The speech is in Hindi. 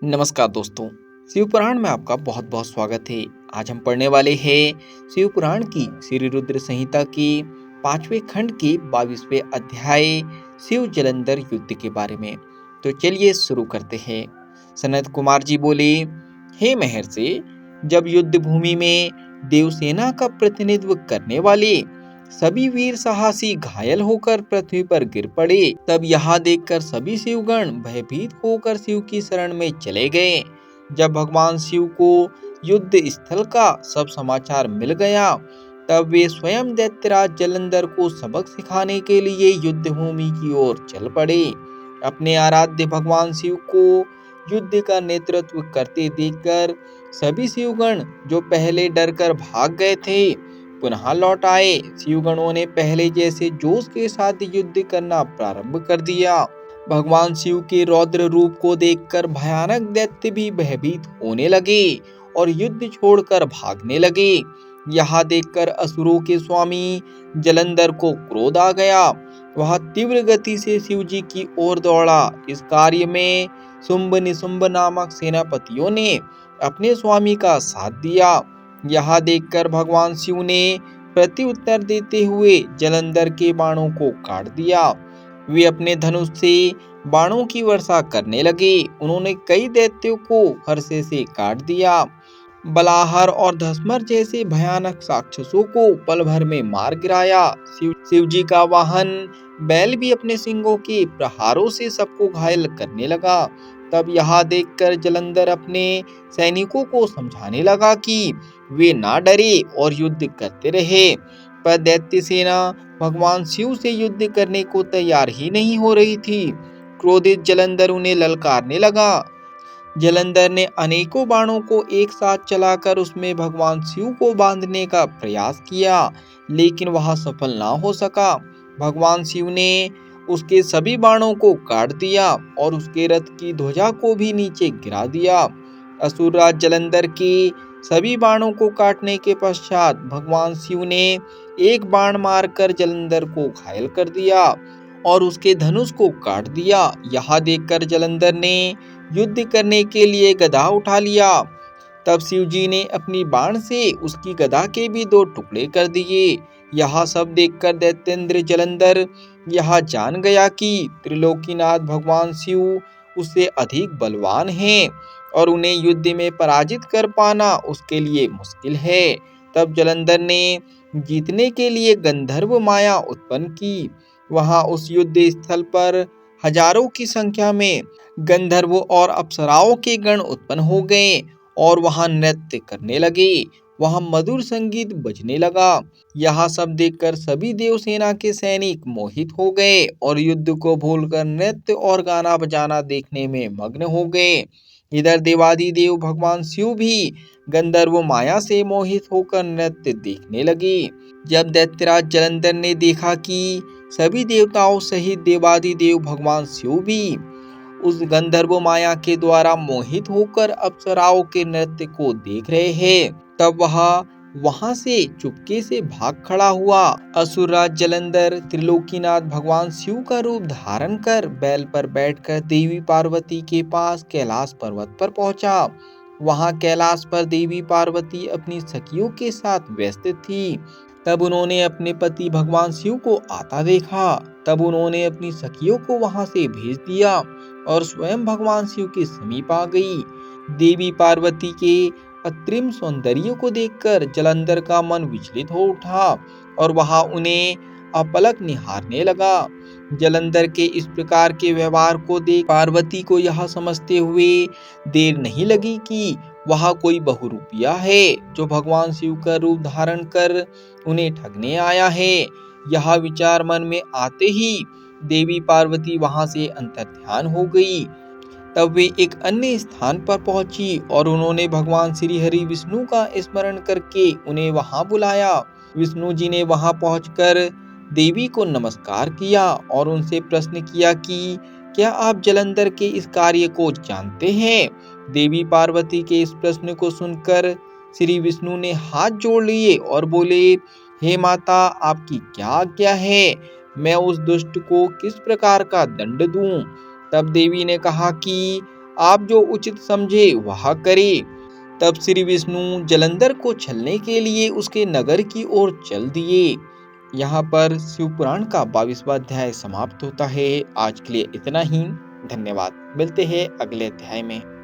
नमस्कार दोस्तों। शिव पुराण में आपका बहुत बहुत स्वागत है। आज हम पढ़ने वाले हैं शिव पुराण की श्री रुद्र संहिता के 5वें खंड के 22वें अध्याय शिव जलंधर युद्ध के बारे में। तो चलिए शुरू करते हैं। सनत कुमार जी बोले, हे महर्षि, जब युद्ध भूमि में देवसेना का प्रतिनिधित्व करने वाले सभी वीर साहसी घायल होकर पृथ्वी पर गिर पड़े, तब यह देखकर सभी शिवगण भयभीत होकर शिव की शरण में चले गए। जब भगवान शिव को युद्ध स्थल का सब समाचार मिल गया, तब वे स्वयं दैत्यराज जलंधर को सबक सिखाने के लिए युद्ध भूमि की ओर चल पड़े। अपने आराध्य भगवान शिव को युद्ध का नेतृत्व करते देखकर सभी शिवगण, जो पहले डरकर भाग गए थे, पुनः लौट आए। शिवगणों ने पहले जैसे जोश के साथ युद्ध करना प्रारंभ कर दिया। भगवान शिव के रौद्र रूप को देखकर भयानक दैत्य भी भयभीत होने लगे और युद्ध छोड़कर भागने लगे। यह देखकर असुरों के स्वामी जलंधर को क्रोध आ गया। वह तीव्र गति से शिव जी की ओर दौड़ा। इस कार्य में शुंभ निशुंभ नामक सेनापतियों ने अपने स्वामी का साथ दिया। यह देखकर भगवान शिव ने प्रति उत्तर देते हुए जलंधर के बाणों को काट दिया। वे अपने धनुष से बाणों की वर्षा करने लगे। उन्होंने कई दैत्यों को फरसे से काट दिया। बलाहर और धस्मर जैसे भयानक राक्षसों को पल भर में मार गिराया। शिव जी का वाहन बैल भी अपने सिंगों के प्रहारों से सबको घायल करने लगा। तब यह देखकर जलंधर अपने सैनिकों को समझाने लगा कि वे ना डरे और युद्ध करते रहे। पर दैत्य सेना भगवान शिव से युद्ध करने को तैयार ही नहीं हो रही थी। क्रोधित जलंधर उन्हें ललकारने लगा। जलंधर ने अनेकों बाणों को एक साथ चलाकर उसमें भगवान शिव को बांधने का प्रयास किया, लेकिन वह सफल ना हो सका। भगवान शिव ने उसके सभी बाणों को काट दिया और उसके रथ की ध्वजा को भी नीचे गिरा दिया। असुरराज जलंधर के सभी बाणों को काटने के पश्चात भगवान शिव ने एक बाण मारकर जलंधर को घायल कर दिया और उसके धनुष को काट दिया। यह देखकर जलंधर ने युद्ध करने के लिए गदा उठा लिया। तब शिव जी ने अपनी बाण से उसकी गदा के भी 2 टुकड़े कर दिए। यह सब देखकर दैत्येंद्र जलंधर यह जान गया कि त्रिलोकीनाथ भगवान शिव उससे अधिक बलवान हैं और उन्हें युद्ध में पराजित कर पाना उसके लिए मुश्किल है। तब जलंधर ने जीतने के लिए गंधर्व माया उत्पन्न की। वहां उस युद्ध स्थल पर हजारों की संख्या में गंधर्वों और अप्सराओं के गण उत्पन्न हो गए और वहां नृत्य करने लगे। वहां मधुर संगीत बजने लगा। यह सब देखकर सभी देवसेना के सैनिक मोहित हो गए और युद्ध को भूलकर नृत्य और गाना बजाना देखने में मग्न हो गए। इधर देवादिदेव भगवान शिव भी गंधर्व माया से मोहित होकर नृत्य देखने लगे। जब दैत्यराज जलंधर ने देखा कि सभी देवताओं सहित देवादिदेव भगवान शिव भी उस गंधर्व माया के द्वारा मोहित होकर अप्सराओं के नृत्य को देख रहे हैं, तब वह वहां से चुपके से भाग खड़ा हुआ। असुरराज जलंधर त्रिलोकीनाथ भगवान शिव का रूप धारण कर बैल पर बैठकर देवी पार्वती के पास कैलाश पर्वत पर पहुंचा। वहां कैलाश पर देवी पार्वती अपनी सखियों के साथ व्यस्त थी। तब उन्होंने अपने पति भगवान शिव को आता देखा। तब उन्होंने अपनी सखियों को वहां से भेज दिया और स्वयं भगवान शिव के समीप आ गई। देवी पार्वती के अकृत्रिम सौंदर्य को देखकर जलंधर का मन विचलित हो उठा और वह उन्हें अपलक निहारने लगा। जलंधर के इस प्रकार के व्यवहार को देख पार्वती को यह समझते हुए देर नहीं लगी कि वह कोई बहुरूपिया है जो भगवान शिव का रूप धारण कर उन्हें ठगने आया है। यह विचार मन में आते ही देवी पार्वती वहां से अंतर्ध्यान हो गई। तब वे एक अन्य स्थान पर पहुंची और उन्होंने भगवान श्री हरि विष्णु का स्मरण करके उन्हें वहां बुलाया। विष्णु जी ने वहां पहुंचकर देवी को नमस्कार किया और उनसे प्रश्न किया कि क्या आप जलंधर के इस कार्य को जानते हैं? देवी पार्वती के इस प्रश्न को सुनकर श्री विष्णु ने हाथ जोड़ लिए और बोले, हे माता, आपकी क्या आज्ञा है? मैं उस दुष्ट को किस प्रकार का दंड दूं? तब देवी ने कहा कि आप जो उचित समझे वह करे। तब श्री विष्णु जलंधर को छलने के लिए उसके नगर की ओर चल दिए। यहाँ पर शिव पुराण का 22वां अध्याय समाप्त होता है। आज के लिए इतना ही। धन्यवाद। मिलते हैं अगले अध्याय में।